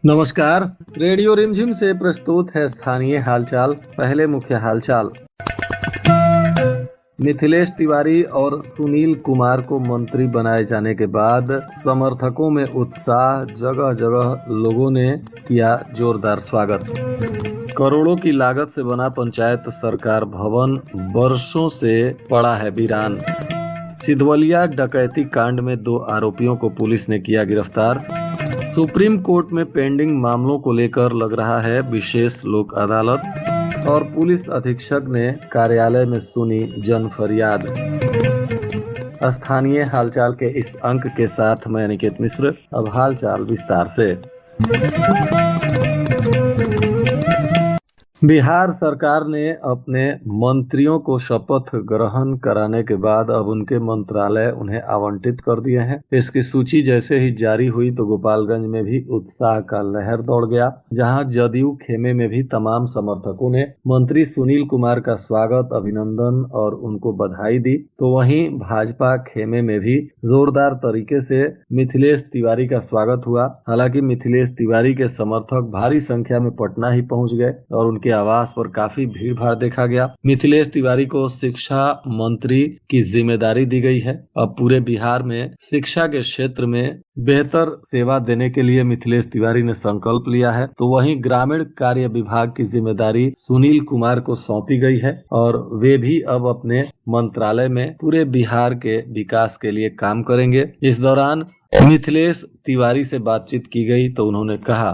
नमस्कार। रेडियो रिमझिम से प्रस्तुत है स्थानीय हालचाल। पहले मुख्य हालचाल। मिथिलेश तिवारी और सुनील कुमार को मंत्री बनाए जाने के बाद समर्थकों में उत्साह, जगह जगह लोगों ने किया जोरदार स्वागत। करोड़ों की लागत से बना पंचायत सरकार भवन वर्षों से पड़ा है वीरान। सिधवलिया डकैती कांड में 2 आरोपियों को पुलिस ने किया गिरफ्तार। सुप्रीम कोर्ट में पेंडिंग मामलों को लेकर लग रहा है विशेष लोक अदालत। और पुलिस अधीक्षक ने कार्यालय में सुनी जन फरियाद। स्थानीय हालचाल के इस अंक के साथ मैं अनिकेत मिश्र। अब हालचाल विस्तार से। बिहार सरकार ने अपने मंत्रियों को शपथ ग्रहण कराने के बाद अब उनके मंत्रालय उन्हें आवंटित कर दिए हैं। इसकी सूची जैसे ही जारी हुई तो गोपालगंज में भी उत्साह का लहर दौड़ गया, जहां जदयू खेमे में भी तमाम समर्थकों ने मंत्री सुनील कुमार का स्वागत, अभिनंदन और उनको बधाई दी। तो वहीं भाजपा खेमे में भी जोरदार तरीके से मिथिलेश तिवारी का स्वागत हुआ। हालांकि मिथिलेश तिवारी के समर्थक भारी संख्या में पटना ही पहुंच गए और उनके आवास पर काफी भीड़ भाड़ देखा गया। मिथिलेश तिवारी को शिक्षा मंत्री की जिम्मेदारी दी गई है। अब पूरे बिहार में शिक्षा के क्षेत्र में बेहतर सेवा देने के लिए मिथिलेश तिवारी ने संकल्प लिया है। तो वहीं ग्रामीण कार्य विभाग की जिम्मेदारी सुनील कुमार को सौंपी गई है और वे भी अब अपने मंत्रालय में पूरे बिहार के विकास के लिए काम करेंगे। इस दौरान मिथिलेश तिवारी से बातचीत की गई तो उन्होंने कहा,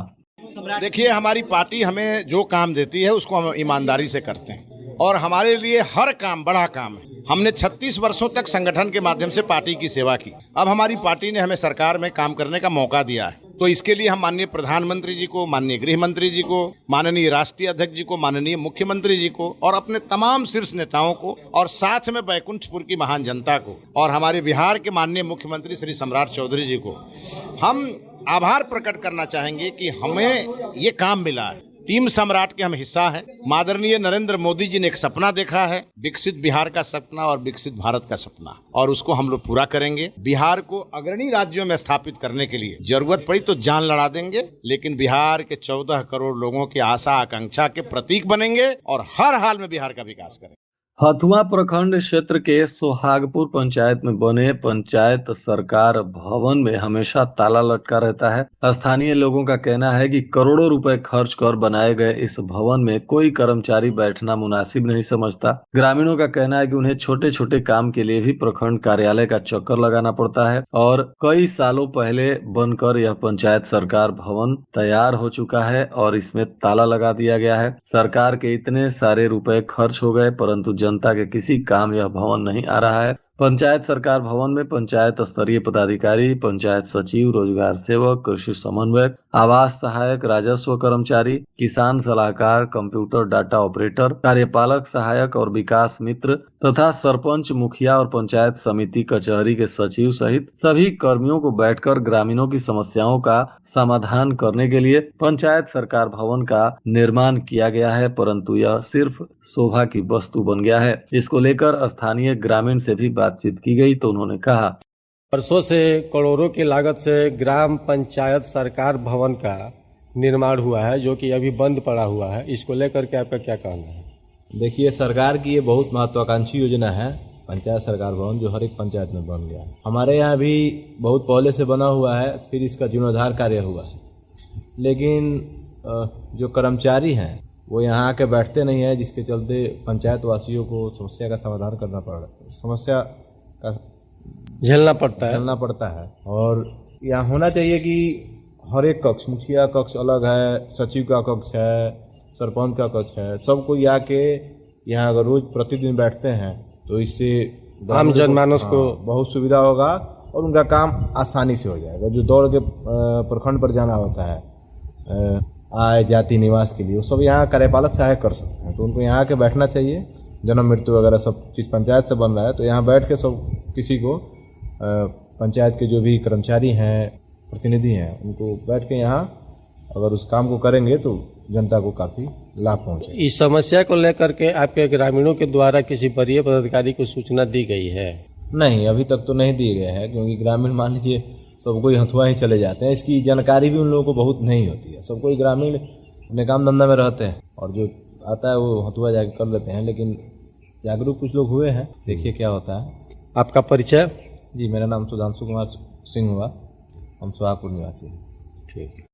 देखिए, हमारी पार्टी हमें जो काम देती है उसको हम ईमानदारी से करते हैं और हमारे लिए हर काम बड़ा काम है। हमने 36 वर्षों तक संगठन के माध्यम से पार्टी की सेवा की। अब हमारी पार्टी ने हमें सरकार में काम करने का मौका दिया है, तो इसके लिए हम माननीय प्रधानमंत्री जी को, माननीय गृह मंत्री जी को, माननीय राष्ट्रीय अध्यक्ष जी को, माननीय मुख्यमंत्री जी को और अपने तमाम शीर्ष नेताओं को और साथ में बैकुंठपुर की महान जनता को और हमारे बिहार के माननीय मुख्यमंत्री श्री सम्राट चौधरी जी को हम आभार प्रकट करना चाहेंगे कि हमें ये काम मिला है। टीम सम्राट के हम हिस्सा हैं। आदरणीय नरेंद्र मोदी जी ने एक सपना देखा है, विकसित बिहार का सपना और विकसित भारत का सपना, और उसको हम लोग पूरा करेंगे। बिहार को अग्रणी राज्यों में स्थापित करने के लिए जरूरत पड़ी तो जान लड़ा देंगे, लेकिन बिहार के 14 करोड़ लोगों की आशा आकांक्षा के प्रतीक बनेंगे और हर हाल में बिहार का विकास करेंगे। हथुआ प्रखंड क्षेत्र के सोहागपुर पंचायत में बने पंचायत सरकार भवन में हमेशा ताला लटका रहता है। स्थानीय लोगों का कहना है कि करोड़ों रुपए खर्च कर बनाए गए इस भवन में कोई कर्मचारी बैठना मुनासिब नहीं समझता। ग्रामीणों का कहना है कि उन्हें छोटे छोटे काम के लिए भी प्रखंड कार्यालय का चक्कर लगाना पड़ता है और कई सालों पहले बनकर यह पंचायत सरकार भवन तैयार हो चुका है और इसमें ताला लगा दिया गया है। सरकार के इतने सारे रुपए खर्च हो गए परंतु जनता के किसी काम यह भवन नहीं आ रहा है। पंचायत सरकार भवन में पंचायत स्तरीय पदाधिकारी, पंचायत सचिव, रोजगार सेवक, कृषि समन्वयक, आवास सहायक, राजस्व कर्मचारी, किसान सलाहकार, कंप्यूटर डाटा ऑपरेटर, कार्यपालक सहायक और विकास मित्र तथा सरपंच, मुखिया और पंचायत समिति कचहरी के सचिव सहित सभी कर्मियों को बैठकर ग्रामीणों की समस्याओं का समाधान करने के लिए पंचायत सरकार भवन का निर्माण किया गया है, परंतु यह सिर्फ शोभा की वस्तु बन गया है। इसको लेकर स्थानीय ग्रामीण से भी बातचीत की गई तो उन्होंने कहा, वर्षों से करोड़ों की लागत से ग्राम पंचायत सरकार भवन का निर्माण हुआ है जो कि अभी बंद पड़ा हुआ है। इसको लेकर के आपका क्या कहना है? देखिए, सरकार की ये बहुत महत्वाकांक्षी योजना है पंचायत सरकार भवन, जो हर एक पंचायत में बन गया। हमारे यहाँ भी बहुत पहले से बना हुआ है, फिर इसका जीर्णोद्धार कार्य हुआ है, लेकिन जो कर्मचारी हैं वो यहाँ आके बैठते नहीं है, जिसके चलते पंचायत वासियों को समस्या का समाधान करना पड़ रहा है, समस्या का झेलना पड़ता है। और यहाँ होना चाहिए कि हर एक कक्ष, मुखिया कक्ष अलग है, सचिव का कक्ष है, सरपंच का कक्ष है, सब कोई आके यहाँ अगर रोज प्रतिदिन बैठते हैं तो इससे आम जनमानस को बहुत सुविधा होगा और उनका काम आसानी से हो जाएगा। जो दौड़ के प्रखंड पर जाना होता है आय जाति निवास के लिए, वो सब यहाँ कार्यपालक सहायक कर सकते हैं। तो उनको यहाँ आके बैठना चाहिए। जन्म मृत्यु वगैरह सब चीज़ पंचायत से बन रहा है, तो यहाँ बैठ के सब किसी को पंचायत के जो भी कर्मचारी हैं, प्रतिनिधि हैं, उनको बैठ के यहाँ अगर उस काम को करेंगे तो जनता को काफ़ी लाभ पहुँचे। इस समस्या को लेकर के आपके ग्रामीणों के द्वारा किसी वरीय पदाधिकारी को सूचना दी गई है? नहीं, अभी तक तो नहीं दिए गए हैं, क्योंकि ग्रामीण मान लीजिए सबको ही हथुआ ही चले जाते हैं। इसकी जानकारी भी उन लोगों को बहुत नहीं होती है। सबको ही ग्रामीण अपने काम धंधा में रहते हैं और जो आता है वो हथुआ जाके कर लेते हैं। लेकिन जागरूक कुछ लोग हुए हैं, देखिए क्या होता है। आपका परिचय? जी, मेरा नाम सुधांशु कुमार सिंह हुआ, हम सोहागपुर निवासी हैं। ठीक।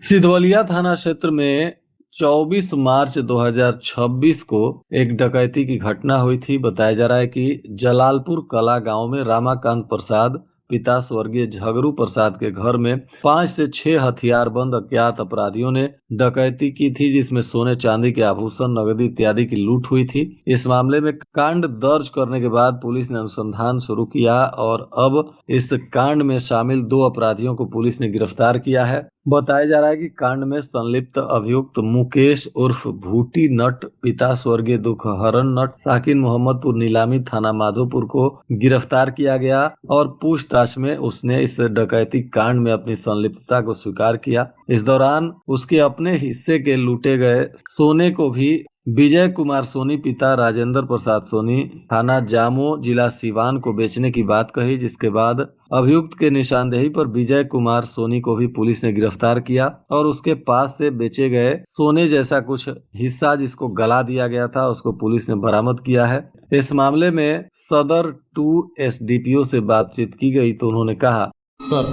सिधवलिया थाना क्षेत्र में 24 मार्च 2026 को एक डकैती की घटना हुई थी। बताया जा रहा है कि जलालपुर कला गांव में रामाकांत प्रसाद पिता स्वर्गीय झगरू प्रसाद के घर में 5 से 6 हथियारबंद अज्ञात अपराधियों ने डकैती की थी, जिसमें सोने चांदी के आभूषण, नगदी इत्यादि की लूट हुई थी। इस मामले में कांड दर्ज करने के बाद पुलिस ने अनुसंधान शुरू किया और अब इस कांड में शामिल 2 अपराधियों को पुलिस ने गिरफ्तार किया है। बताया जा रहा है कि कांड में संलिप्त अभियुक्त मुकेश उर्फ भूटी नट पिता स्वर्गीय दुखहरण नट साकिन मोहम्मदपुर नीलामी थाना माधोपुर को गिरफ्तार किया गया और पूछताछ में उसने इस डकैती कांड में अपनी संलिप्तता को स्वीकार किया। इस दौरान उसके अपने हिस्से के लूटे गए सोने को भी विजय कुमार सोनी पिता राजेंद्र प्रसाद सोनी थाना जामो जिला सिवान को बेचने की बात कही, जिसके बाद अभियुक्त के निशानदेही पर विजय कुमार सोनी को भी पुलिस ने गिरफ्तार किया और उसके पास से बेचे गए सोने जैसा कुछ हिस्सा जिसको गला दिया गया था उसको पुलिस ने बरामद किया है। इस मामले में सदर 2 एसडीपीओ से बातचीत की गई तो उन्होंने कहा, सर,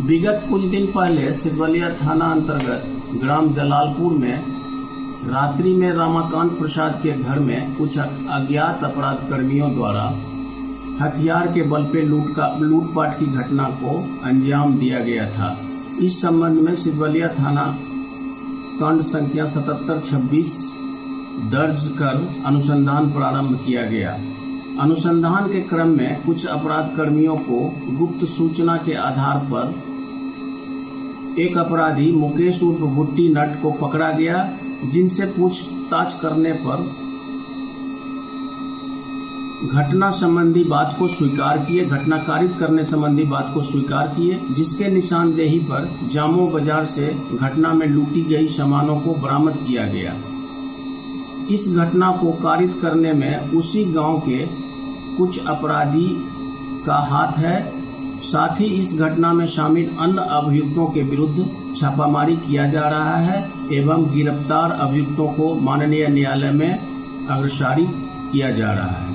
विगत कुछ दिन पहले सिधवलिया थाना अंतर्गत ग्राम जलालपुर में रात्रि में रामाकांत प्रसाद के घर में कुछ अज्ञात अपराध कर्मियों द्वारा हथियार के बल पे लूटपाट की घटना को अंजाम दिया गया था। इस संबंध में सिधवलिया थाना कांड संख्या 7726 दर्ज कर अनुसंधान प्रारंभ किया गया। अनुसंधान के क्रम में कुछ अपराध कर्मियों को गुप्त सूचना के आधार पर एक अपराधी मुकेश उर्फ भुट्टी नट को पकड़ा गया, जिनसे पूछताछ करने पर घटना संबंधी बात को स्वीकार किए, घटना कारित करने संबंधी बात को स्वीकार किए, जिसके निशानदेही पर जामो बाजार से घटना में लूटी गई सामानों को बरामद किया गया। इस घटना को कारित करने में उसी गांव के कुछ अपराधी का हाथ है। साथ ही इस घटना में शामिल अन्य अभियुक्तों के विरुद्ध छापामारी किया जा रहा है एवं गिरफ्तार अभियुक्तों को माननीय न्यायालय में अग्रसारित किया जा रहा है।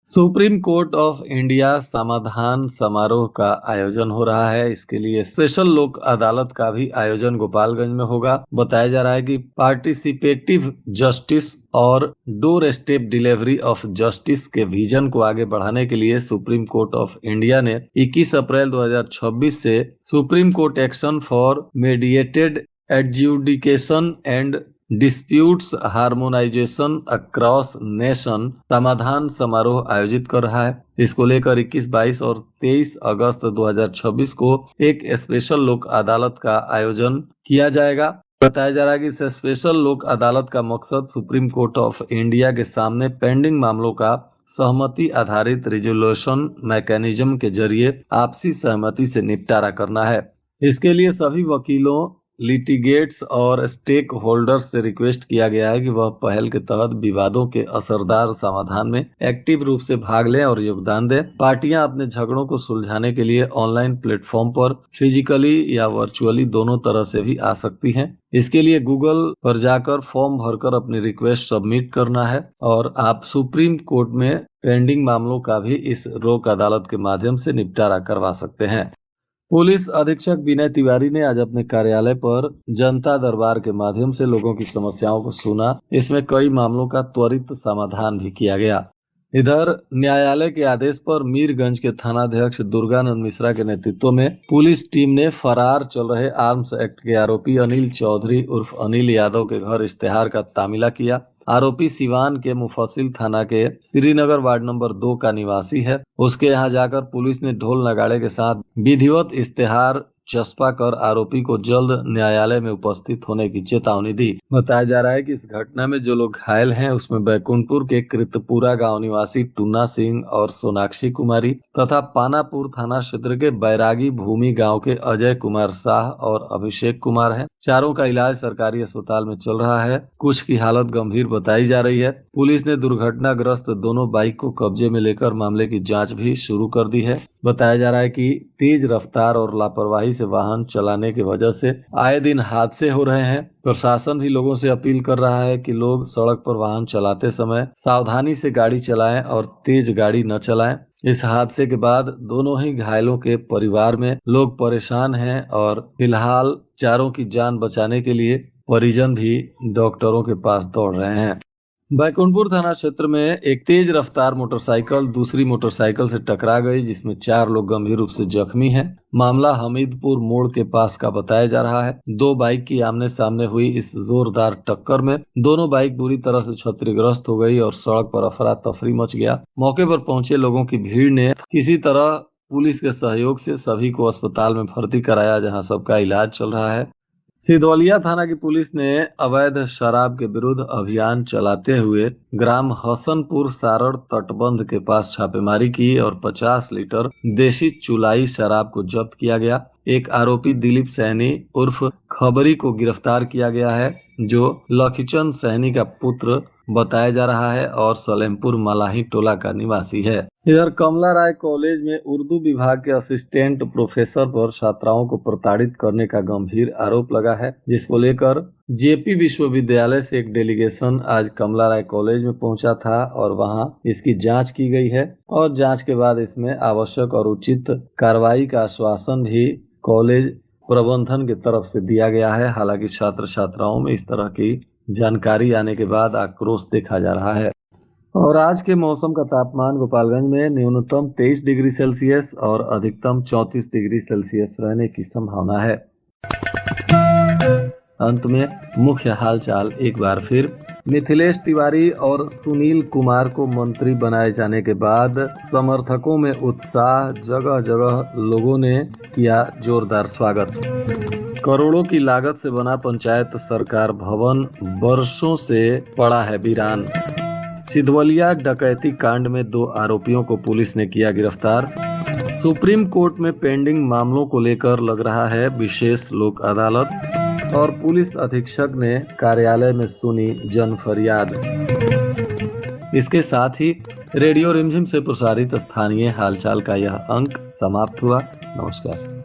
सुप्रीम कोर्ट ऑफ इंडिया समाधान समारोह का आयोजन हो रहा है। इसके लिए स्पेशल लोक अदालत का भी आयोजन गोपालगंज में होगा। बताया जा रहा है कि पार्टिसिपेटिव जस्टिस और door step delivery of justice के विजन को आगे बढ़ाने के लिए सुप्रीम कोर्ट ऑफ इंडिया ने 21 अप्रैल 2026 से supreme court action for mediated adjudication and disputes harmonisation across nation समाधान समारोह आयोजित कर रहा है। इसको लेकर 21, 22 और 23 अगस्त 2026 को एक स्पेशल लोक अदालत का आयोजन किया जाएगा। बताया जा रहा है कि इस स्पेशल लोक अदालत का मकसद सुप्रीम कोर्ट ऑफ इंडिया के सामने पेंडिंग मामलों का सहमति आधारित रिजोल्यूशन मैकेनिज्म के जरिए आपसी सहमति से निपटारा करना है। इसके लिए सभी वकीलों, लिटिगेट्स और स्टेक होल्डर्स से रिक्वेस्ट किया गया है कि वह पहल के तहत विवादों के असरदार समाधान में एक्टिव रूप से भाग लें और योगदान दें। पार्टियां अपने झगड़ों को सुलझाने के लिए ऑनलाइन प्लेटफॉर्म पर फिजिकली या वर्चुअली दोनों तरह से भी आ सकती हैं। इसके लिए गूगल पर जाकर फॉर्म भरकर अपनी रिक्वेस्ट सबमिट करना है और आप सुप्रीम कोर्ट में पेंडिंग मामलों का भी इस लोक अदालत के माध्यम से निपटारा करवा सकते हैं। पुलिस अधीक्षक विनय तिवारी ने आज अपने कार्यालय पर जनता दरबार के माध्यम से लोगों की समस्याओं को सुना। इसमें कई मामलों का त्वरित समाधान भी किया गया। इधर न्यायालय के आदेश पर मीरगंज के थानाध्यक्ष दुर्गानंद मिश्रा के नेतृत्व में पुलिस टीम ने फरार चल रहे आर्म्स एक्ट के आरोपी अनिल चौधरी उर्फ अनिल यादव के घर इश्तेहार का तामिला किया। आरोपी सिवान के मुफस्सिल थाना के श्रीनगर वार्ड नंबर 2 का निवासी है। उसके यहाँ जाकर पुलिस ने ढोल नगाड़े के साथ विधिवत इश्तेहार चस्पा कर आरोपी को जल्द न्यायालय में उपस्थित होने की चेतावनी दी। बताया जा रहा है कि इस घटना में जो लोग घायल हैं उसमें बैकुंठपुर के कृतपुरा गांव निवासी टुन्ना सिंह और सोनाक्षी कुमारी तथा पानापुर थाना क्षेत्र के बैरागी भूमि गांव के अजय कुमार शाह और अभिषेक कुमार हैं। चारों का इलाज सरकारी अस्पताल में चल रहा है। कुछ की हालत गंभीर बताई जा रही है। पुलिस ने दुर्घटनाग्रस्त दोनों बाइक को कब्जे में लेकर मामले की जांच भी शुरू कर दी है। बताया जा रहा है कि तेज रफ्तार और लापरवाही से वाहन चलाने की वजह से आए दिन हादसे हो रहे हैं। प्रशासन भी लोगों से अपील कर रहा है कि लोग सड़क पर वाहन चलाते समय सावधानी से गाड़ी चलाएं और तेज गाड़ी न चलाएं। इस हादसे के बाद दोनों ही घायलों के परिवार में लोग परेशान हैं और फिलहाल चारों की जान बचाने के लिए परिजन भी डॉक्टरों के पास दौड़ रहे हैं। बैकुंठपुर थाना क्षेत्र में एक तेज रफ्तार मोटरसाइकिल दूसरी मोटरसाइकिल से टकरा गई, जिसमें 4 लोग गंभीर रूप से जख्मी हैं। मामला हमीदपुर मोड़ के पास का बताया जा रहा है। 2 बाइक की आमने सामने हुई इस जोरदार टक्कर में दोनों बाइक बुरी तरह से क्षतिग्रस्त हो गई और सड़क पर अफरा तफरी मच गया। मौके पर पहुंचे लोगों की भीड़ ने किसी तरह पुलिस के सहयोग से सभी को अस्पताल में भर्ती कराया, जहां सबका इलाज चल रहा है। सिधवलिया थाना की पुलिस ने अवैध शराब के विरुद्ध अभियान चलाते हुए ग्राम हसनपुर सारण तटबंध के पास छापेमारी की और 50 लीटर देशी चुलाई शराब को जब्त किया गया। एक आरोपी दिलीप सैनी उर्फ खबरी को गिरफ्तार किया गया है, जो लखीचंद सैनी का पुत्र बताया जा रहा है और सलेमपुर मलाही टोला का निवासी है। इधर कमला राय कॉलेज में उर्दू विभाग के असिस्टेंट प्रोफेसर पर छात्राओं को प्रताड़ित करने का गंभीर आरोप लगा है, जिसको लेकर जेपी विश्वविद्यालय से एक डेलीगेशन आज कमला राय कॉलेज में पहुंचा था और वहां इसकी जांच की गई है और जांच के बाद इसमें आवश्यक और उचित कार्रवाई का आश्वासन भी कॉलेज प्रबंधन की तरफ से दिया गया है। हालांकि छात्र छात्राओं में इस तरह की जानकारी आने के बाद आक्रोश देखा जा रहा है। और आज के मौसम का तापमान गोपालगंज में न्यूनतम 23 डिग्री सेल्सियस और अधिकतम 34 डिग्री सेल्सियस रहने की संभावना है। अंत में मुख्य हालचाल एक बार फिर। मिथिलेश तिवारी और सुनील कुमार को मंत्री बनाए जाने के बाद समर्थकों में उत्साह, जगह जगह लोगों ने किया जोरदार स्वागत। करोड़ों की लागत से बना पंचायत सरकार भवन वर्षों से पड़ा है वीरान। सिधवलिया डकैती कांड में 2 आरोपियों को पुलिस ने किया गिरफ्तार। सुप्रीम कोर्ट में पेंडिंग मामलों को लेकर लग रहा है विशेष लोक अदालत और पुलिस अधीक्षक ने कार्यालय में सुनी जन फरियाद। इसके साथ ही रेडियो रिमझिम से प्रसारित स्थानीय हालचाल का यह अंक समाप्त हुआ। नमस्कार।